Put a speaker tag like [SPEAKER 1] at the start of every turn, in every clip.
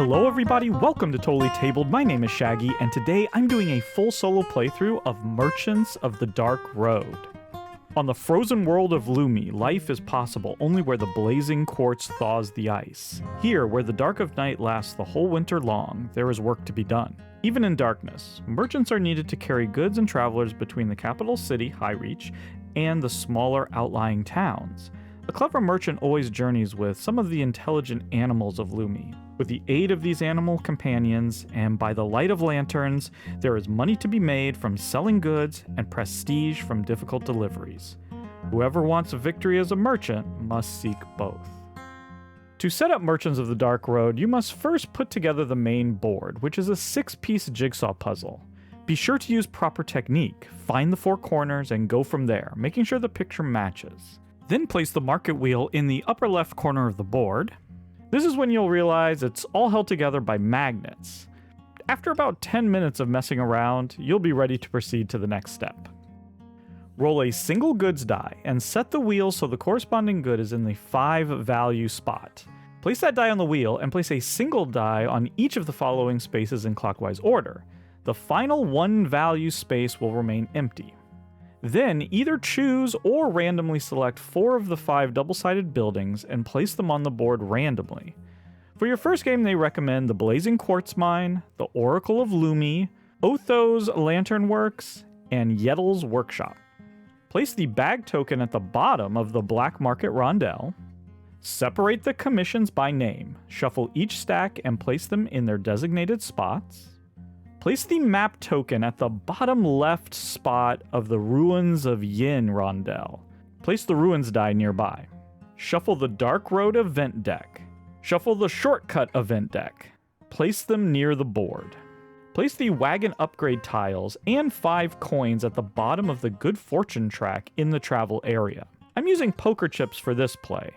[SPEAKER 1] Hello everybody, welcome to Totally Tabled. My name is Shaggy, and today I'm doing a full solo playthrough of Merchants of the Dark Road. On the frozen world of Lumi, life is possible only where the blazing quartz thaws the ice. Here, where the dark of night lasts the whole winter long, there is work to be done. Even in darkness, merchants are needed to carry goods and travelers between the capital city, Highreach, and the smaller outlying towns. A clever merchant always journeys with some of the intelligent animals of Lumi. With the aid of these animal companions, and by the light of lanterns, there is money to be made from selling goods and prestige from difficult deliveries. Whoever wants a victory as a merchant must seek both. To set up Merchants of the Dark Road, you must first put together the main board, which is a 6-piece jigsaw puzzle. Be sure to use proper technique, find the 4 corners, and go from there, making sure the picture matches. Then place the market wheel in the upper left corner of the board. This is when you'll realize it's all held together by magnets. After about 10 minutes of messing around, you'll be ready to proceed to the next step. Roll a single goods die and set the wheel so the corresponding good is in the 5 value spot. Place that die on the wheel and place a single die on each of the following spaces in clockwise order. The final 1 value space will remain empty. Then either choose or randomly select 4 of the 5 double-sided buildings and place them on the board randomly. For your first game, they recommend the Blazing Quartz Mine, the Oracle of Lumi, Otho's Lantern Works, and Yettle's Workshop. Place the bag token at the bottom of the Black Market Rondel. Separate the commissions by name. Shuffle each stack and place them in their designated spots. Place the map token at the bottom left spot of the Ruins of Yin Rondel. Place the Ruins die nearby. Shuffle the Dark Road event deck. Shuffle the Shortcut event deck. Place them near the board. Place the wagon upgrade tiles and 5 coins at the bottom of the Good Fortune track in the travel area. I'm using poker chips for this play.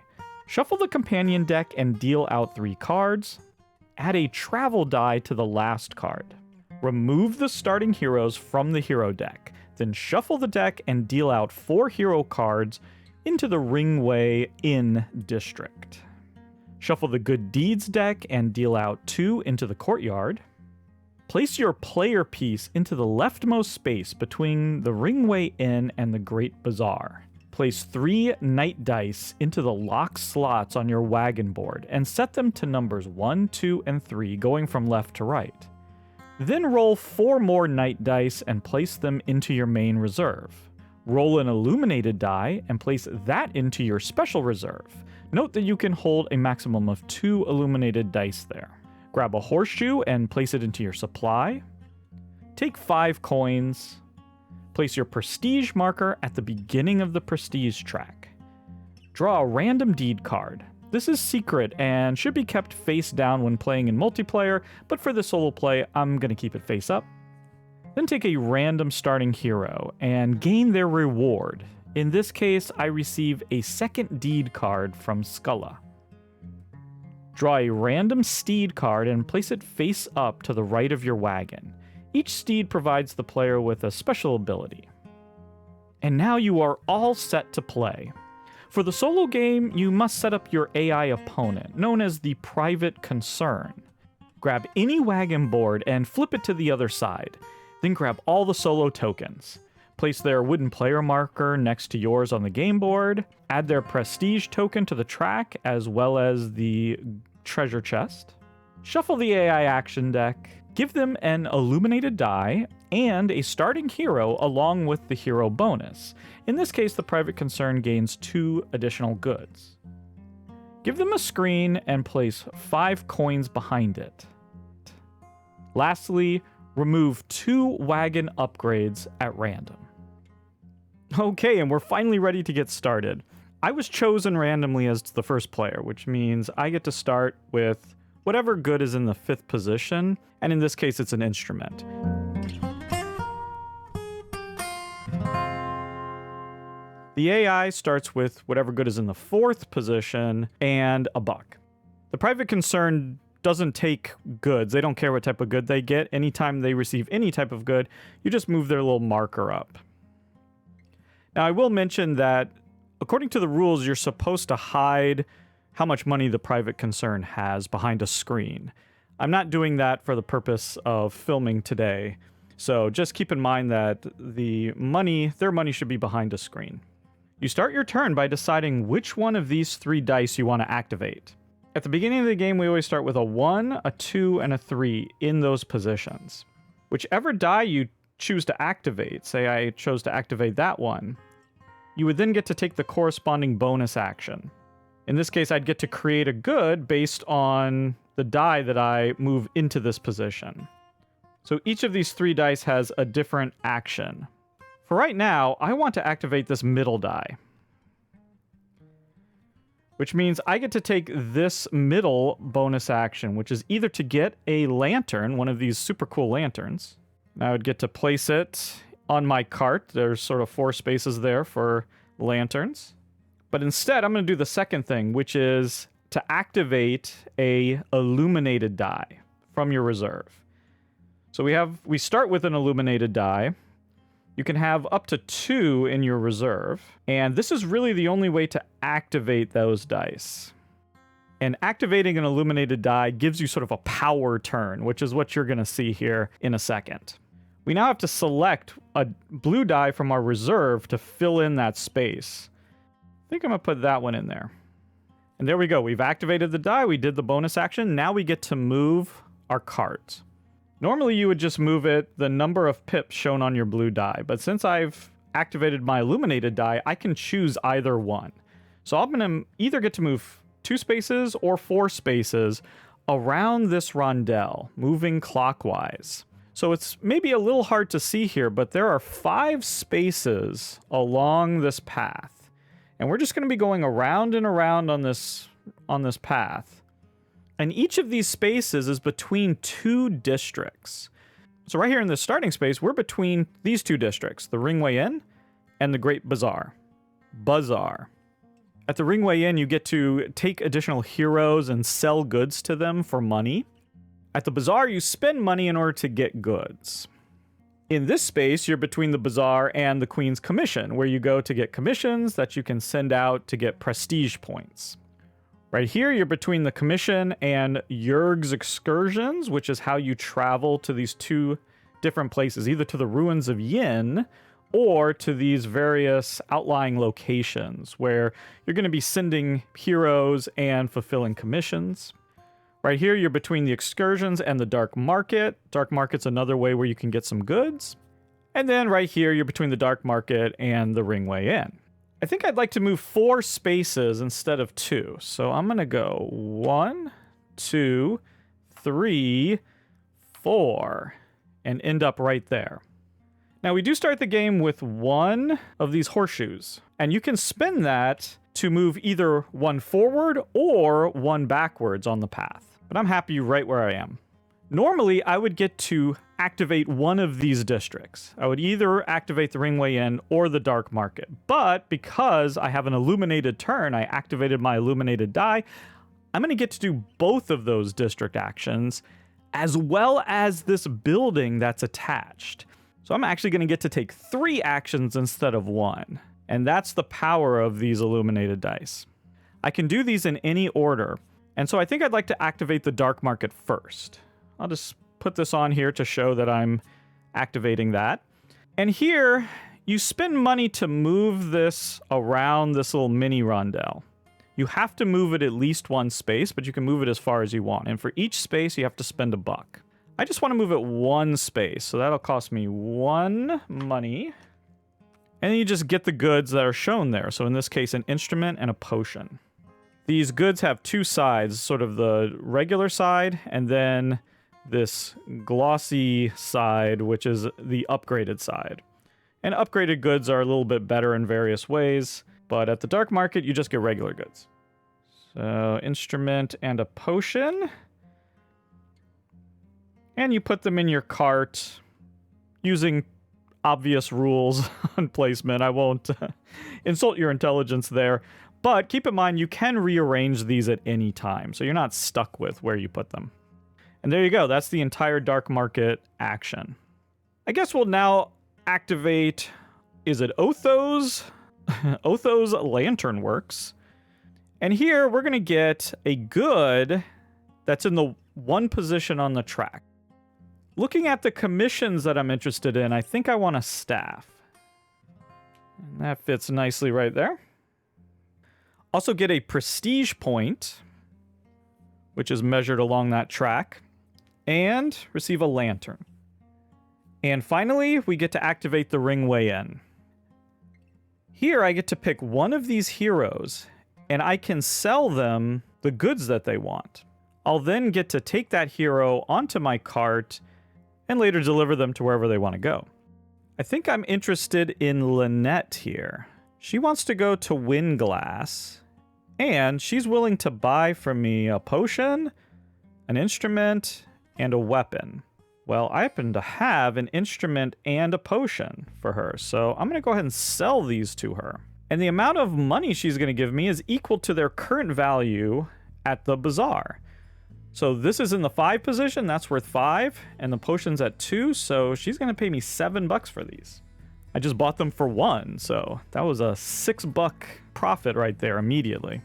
[SPEAKER 1] Shuffle the companion deck and deal out 3 cards. Add a travel die to the last card. Remove the starting heroes from the hero deck, then shuffle the deck and deal out 4 hero cards into the Ringway Inn district. Shuffle the Good Deeds deck and deal out 2 into the courtyard. Place your player piece into the leftmost space between the Ringway Inn and the Great Bazaar. Place 3 night dice into the lock slots on your wagon board and set them to numbers 1, 2, and 3 going from left to right. Then roll 4 more night dice and place them into your main reserve. Roll an illuminated die and place that into your special reserve. Note that you can hold a maximum of 2 illuminated dice there. Grab a horseshoe and place it into your supply. Take 5 coins. Place your prestige marker at the beginning of the prestige track. Draw a random deed card. This is secret and should be kept face down when playing in multiplayer, but for the solo play, I'm going to keep it face up. Then take a random starting hero and gain their reward. In this case, I receive a second deed card from Sculla. Draw a random steed card and place it face up to the right of your wagon. Each steed provides the player with a special ability. And now you are all set to play. For the solo game, you must set up your AI opponent, known as the Private Concern. Grab any wagon board and flip it to the other side. Then grab all the solo tokens. Place their wooden player marker next to yours on the game board. Add their prestige token to the track, as well as the treasure chest. Shuffle the AI action deck. Give them an illuminated die and a starting hero along with the hero bonus. In this case, the Private Concern gains 2 additional goods. Give them a screen and place 5 coins behind it. Lastly, remove 2 wagon upgrades at random. Okay, and we're finally ready to get started. I was chosen randomly as the first player, which means I get to start with whatever good is in the 5th position, and in this case, it's an instrument. The AI starts with whatever good is in the 4th position and a buck. The Private Concern doesn't take goods. They don't care what type of good they get. Anytime they receive any type of good, you just move their little marker up. Now, I will mention that according to the rules, you're supposed to hide how much money the Private Concern has behind a screen. I'm not doing that for the purpose of filming today. So just keep in mind that their money should be behind a screen. You start your turn by deciding which one of these 3 dice you want to activate. At the beginning of the game, we always start with a 1, a 2, and a 3 in those positions. Whichever die you choose to activate, say I chose to activate that one, you would then get to take the corresponding bonus action. In this case, I'd get to create a good based on the die that I move into this position. So each of these 3 dice has a different action. For right now, I want to activate this middle die, which means I get to take this middle bonus action, which is either to get a lantern, one of these super cool lanterns. I would get to place it on my cart. There's sort of 4 spaces there for lanterns. But instead, I'm going to do the second thing, which is to activate a illuminated die from your reserve. So we start with an illuminated die. You can have up to 2 in your reserve, and this is really the only way to activate those dice. And activating an illuminated die gives you sort of a power turn, which is what you're going to see here in a second. We now have to select a blue die from our reserve to fill in that space. I think I'm going to put that one in there. And there we go. We've activated the die. We did the bonus action. Now we get to move our cart. Normally, you would just move it the number of pips shown on your blue die. But since I've activated my illuminated die, I can choose either one. So I'm going to either get to move 2 spaces or 4 spaces around this rondelle, moving clockwise. So it's maybe a little hard to see here, but there are 5 spaces along this path. And we're just going to be going around and around on this path. And each of these spaces is between 2 districts. So right here in this starting space, we're between these 2 districts, the Ringway Inn and the Great Bazaar. At the Ringway Inn, you get to take additional heroes and sell goods to them for money. At the Bazaar, you spend money in order to get goods. In this space, you're between the Bazaar and the Queen's Commission, where you go to get commissions that you can send out to get prestige points. Right here, you're between the Commission and Jurg's Excursions, which is how you travel to these 2 different places, either to the ruins of Yin or to these various outlying locations where you're going to be sending heroes and fulfilling commissions. Right here, you're between the Excursions and the Dark Market. Dark Market's another way where you can get some goods. And then right here, you're between the Dark Market and the Ringway Inn. I think I'd like to move 4 spaces instead of 2. So I'm going to go 1, 2, 3, 4, and end up right there. Now we do start the game with 1 of these horseshoes, and you can spin that to move either 1 forward or 1 backwards on the path. But I'm happy right where I am. Normally, I would get to activate one of these districts. I would either activate the Ringway Inn or the Dark Market. But because I have an illuminated turn, I activated my illuminated die, I'm going to get to do both of those district actions, as well as this building that's attached. So I'm actually going to get to take 3 actions instead of 1. And that's the power of these illuminated dice. I can do these in any order. And so I think I'd like to activate the Dark Market first. I'll just put this on here to show that I'm activating that. And here, you spend money to move this around this little mini rondelle. You have to move it at least 1 space, but you can move it as far as you want. And for each space, you have to spend $1. I just want to move it 1 space, so that'll cost me 1 money. And then you just get the goods that are shown there. So in this case, an instrument and a potion. These goods have 2 sides, sort of the regular side, and then this glossy side, which is the upgraded side. And upgraded goods are a little bit better in various ways, but at the Dark Market, you just get regular goods. So, instrument and a potion. And you put them in your cart using obvious rules on placement. I won't insult your intelligence there, but keep in mind you can rearrange these at any time, so you're not stuck with where you put them. And there you go. That's the entire Dark Market action. I guess we'll now activate, is it Otho's? Otho's Lantern Works. And here we're going to get a good that's in the one position on the track. Looking at the commissions that I'm interested in, I think I want a staff. And that fits nicely right there. Also get a prestige point, which is measured along that track, and receive a lantern. And finally, we get to activate the ring weigh-in. Here, I get to pick one of these heroes, and I can sell them the goods that they want. I'll then get to take that hero onto my cart and later deliver them to wherever they want to go. I think I'm interested in Lynette here. She wants to go to Windglass, and she's willing to buy from me a potion, an instrument, and a weapon. Well, I happen to have an instrument and a potion for her, so I'm going to go ahead and sell these to her. And the amount of money she's going to give me is equal to their current value at the bazaar. So this is in the 5 position, that's worth 5, and the potion's at 2, so she's going to pay me $7 for these. I just bought them for 1, so that was a $6 profit right there immediately.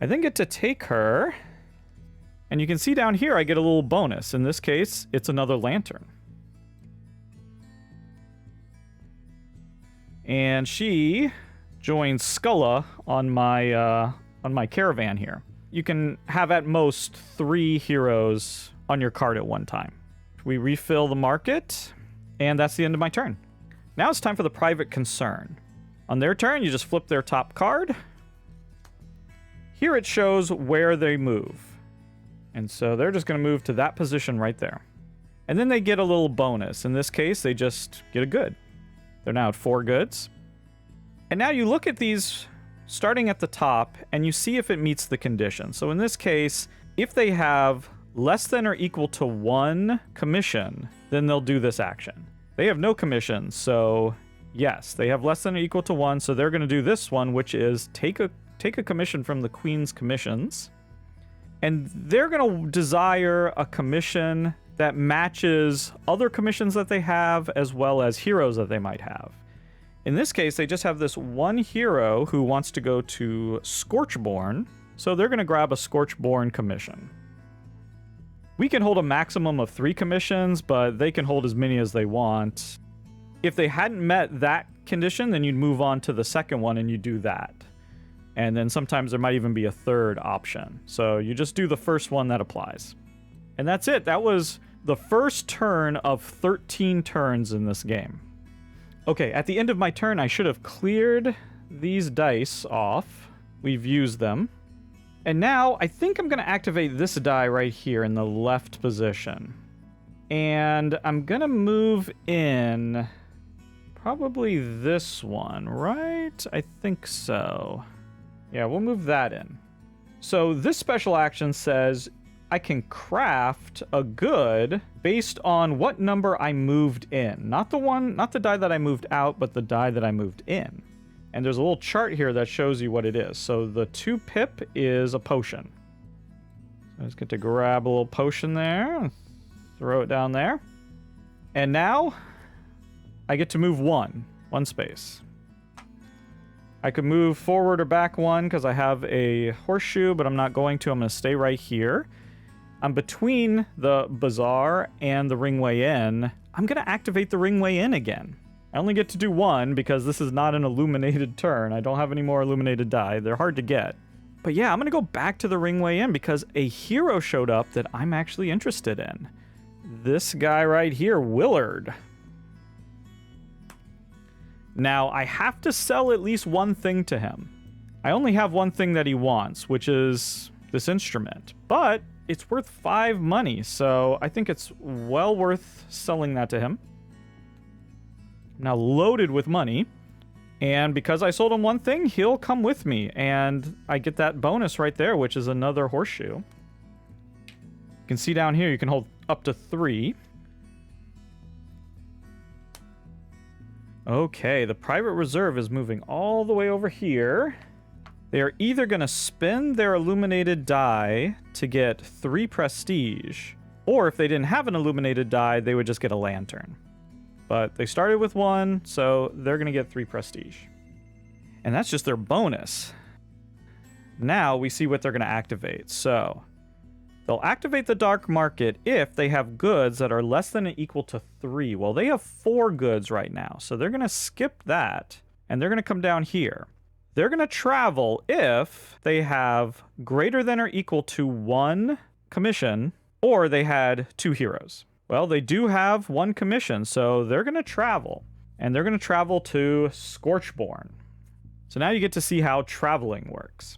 [SPEAKER 1] I then get to take her, and you can see down here I get a little bonus. In this case, it's another lantern. And she joins Skulla on my caravan here. You can have at most 3 heroes on your card at one time. We refill the market, and that's the end of my turn. Now it's time for the private concern. On their turn, you just flip their top card. Here it shows where they move. And so they're just going to move to that position right there. And then they get a little bonus. In this case, they just get a good. They're now at 4 goods. And now you look at these starting at the top, and you see if it meets the condition. So in this case, if they have less than or equal to 1 commission, then they'll do this action. They have no commission, so yes, they have less than or equal to 1, so they're going to do this one, which is take a commission from the Queen's commissions. And they're going to desire a commission that matches other commissions that they have, as well as heroes that they might have. In this case, they just have this one hero who wants to go to Scorchborn, so they're going to grab a Scorchborn commission. We can hold a maximum of 3 commissions, but they can hold as many as they want. If they hadn't met that condition, then you'd move on to the second one and you do that. And then sometimes there might even be a third option. So you just do the first one that applies. And that's it. That was the first turn of 13 turns in this game. Okay, at the end of my turn, I should have cleared these dice off. We've used them. And now I think I'm going to activate this die right here in the left position. And I'm going to move in probably this one, right? I think so. Yeah, we'll move that in. So this special action says I can craft a good based on what number I moved in. Not the die that I moved out, but the die that I moved in. And there's a little chart here that shows you what it is. So the 2 pip is a potion. So I just get to grab a little potion there, throw it down there. And now I get to move one space. I could move forward or back 1 because I have a horseshoe, but I'm not going to. I'm going to stay right here. I'm between the bazaar and the ringway inn. I'm going to activate the ringway inn again. I only get to do 1 because this is not an illuminated turn. I don't have any more illuminated die. They're hard to get. But yeah, I'm going to go back to the ringway inn because a hero showed up that I'm actually interested in. This guy right here, Willard. Now, I have to sell at least one thing to him. I only have one thing that he wants, which is this instrument. But it's worth 5 money, so I think it's well worth selling that to him. I'm now loaded with money, and because I sold him one thing, he'll come with me, and I get that bonus right there, which is another horseshoe. You can see down here, you can hold up to 3. Okay, the private reserve is moving all the way over here. They are either going to spend their illuminated die to get 3 prestige, or if they didn't have an illuminated die, they would just get a lantern. But they started with 1, so they're going to get 3 prestige. And that's just their bonus. Now we see what they're going to activate. So They'll activate the dark market if they have goods that are less than or equal to 3. Well, they have 4 goods right now, so they're going to skip that, and they're going to come down here. They're going to travel if they have greater than or equal to 1 commission, or they had 2 heroes. Well, they do have 1 commission, so they're going to travel, and they're going to travel to Scorchborn. So now you get to see how traveling works.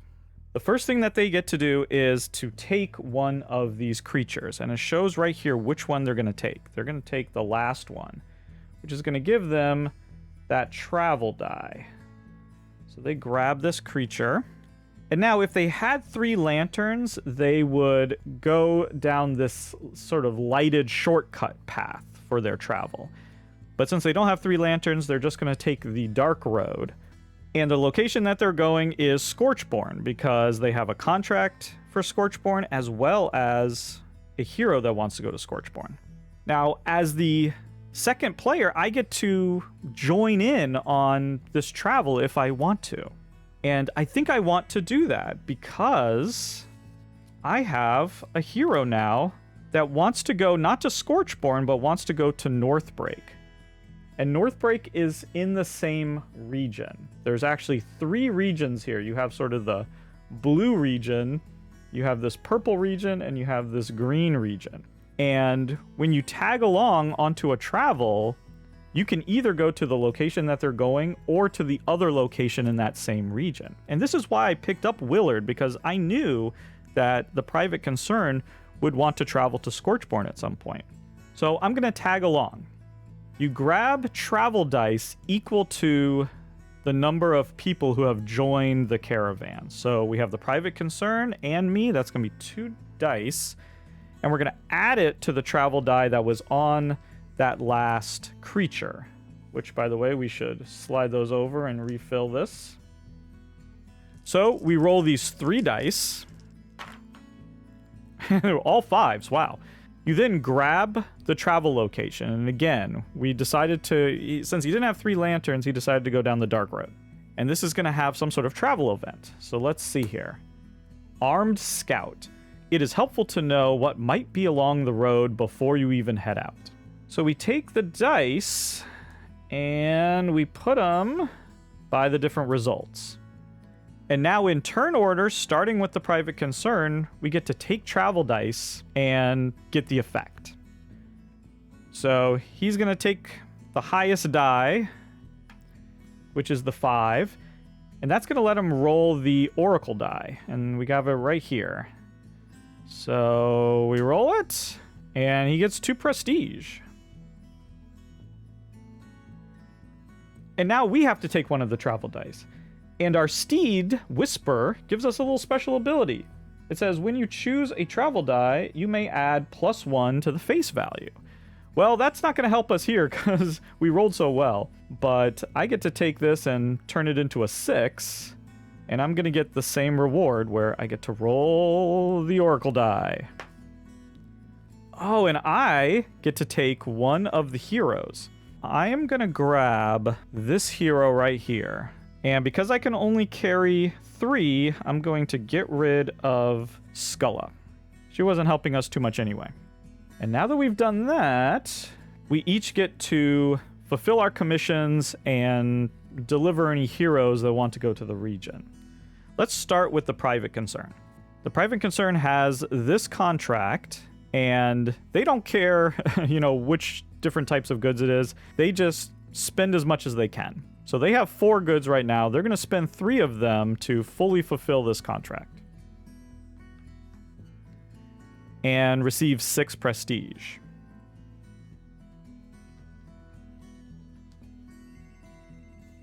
[SPEAKER 1] The first thing that they get to do is to take one of these creatures, and it shows right here which one they're going to take. They're going to take the last one, which is going to give them that travel die. So they grab this creature, and now if they had 3 lanterns, they would go down this sort of lighted shortcut path for their travel. But since they don't have 3 lanterns, they're just going to take the dark road. And the location that they're going is Scorchborn, because they have a contract for Scorchborn as well as a hero that wants to go to Scorchborn. Now, as the second player, I get to join in on this travel if I want to. And I think I want to do that because I have a hero now that wants to go not to Scorchborn, but wants to go to Northbreak. And Northbreak is in the same region. There's actually 3 regions here. You have sort of the blue region, you have this purple region, and you have this green region. And when you tag along onto a travel, you can either go to the location that they're going or to the other location in that same region. And this is why I picked up Willard, because I knew that the private concern would want to travel to Scorchborn at some point. So I'm going to tag along. You grab travel dice equal to the number of people who have joined the caravan. So we have the private concern and me. That's going to be 2 dice. And we're going to add it to the travel die that was on that last creature. Which, by the way, we should slide those over and refill this. So we roll these 3 dice. All 5s, wow. You then grab the travel location, and again, we decided to, since he didn't have 3 lanterns, he decided to go down the dark road. And this is going to have some sort of travel event. So let's see here. Armed Scout. It is helpful to know what might be along the road before you even head out. So we take the dice, and we put them by the different results. And now in turn order, starting with the private concern, we get to take travel dice and get the effect. So he's going to take the highest die, which is the 5, and that's going to let him roll the oracle die. And we got it right here. So we roll it, and he gets 2 prestige. And now we have to take one of the travel dice. And our steed, Whisper, gives us a little special ability. It says, when you choose a travel die, you may add +1 to the face value. Well, that's not going to help us here because we rolled so well. But I get to take this and turn it into a 6. And I'm going to get the same reward where I get to roll the oracle die. Oh, and I get to take one of the heroes. I am going to grab this hero right here. And because I can only carry 3, I'm going to get rid of Skulla. She wasn't helping us too much anyway. And now that we've done that, we each get to fulfill our commissions and deliver any heroes that want to go to the region. Let's start with the private concern. The private concern has this contract, and they don't care, which different types of goods it is. They just spend as much as they can. So they have 4 goods right now. They're going to spend 3 of them to fully fulfill this contract. And receive 6 prestige.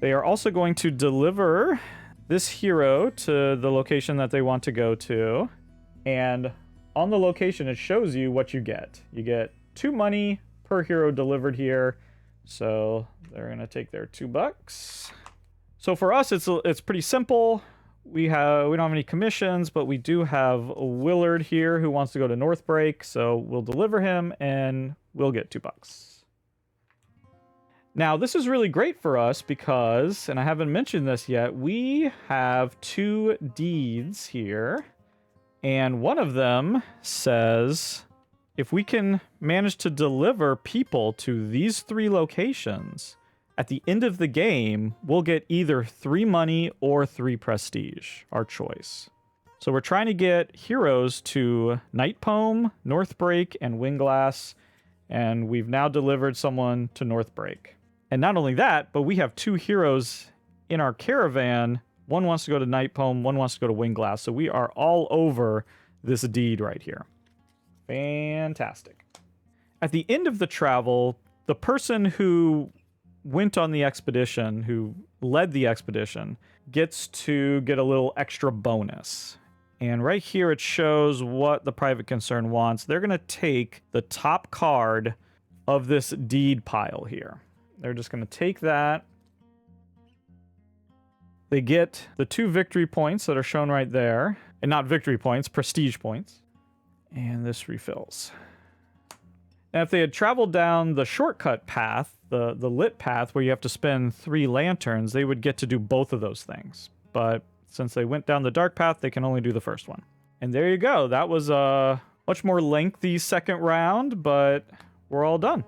[SPEAKER 1] They are also going to deliver this hero to the location that they want to go to. And on the location, it shows you what you get. You get 2 money per hero delivered here. So they're going to take their $2. So for us, it's pretty simple. We don't have any commissions, but we do have Willard here who wants to go to Northbreak. So we'll deliver him and we'll get $2. Now, this is really great for us because, and I haven't mentioned this yet, we have 2 deeds here. And one of them says, if we can manage to deliver people to these 3 locations, at the end of the game, we'll get either 3 money or 3 prestige, our choice. So we're trying to get heroes to Nightpome, Northbreak, and Winglass, and we've now delivered someone to Northbreak. And not only that, but we have 2 heroes in our caravan. One wants to go to Nightpome, one wants to go to Winglass, so we are all over this deed right here. Fantastic. At the end of the travel, the person who went on the expedition, who led the expedition, gets to get a little extra bonus. And right here it shows what the private concern wants. They're going to take the top card of this deed pile here. They're just going to take that. They get the 2 victory points that are shown right there. And not victory points, prestige points. And this refills. Now, if they had traveled down the shortcut path, the lit path where you have to spend 3 lanterns, they would get to do both of those things. But since they went down the dark path, they can only do the first one. And there you go. That was a much more lengthy second round, but we're all done.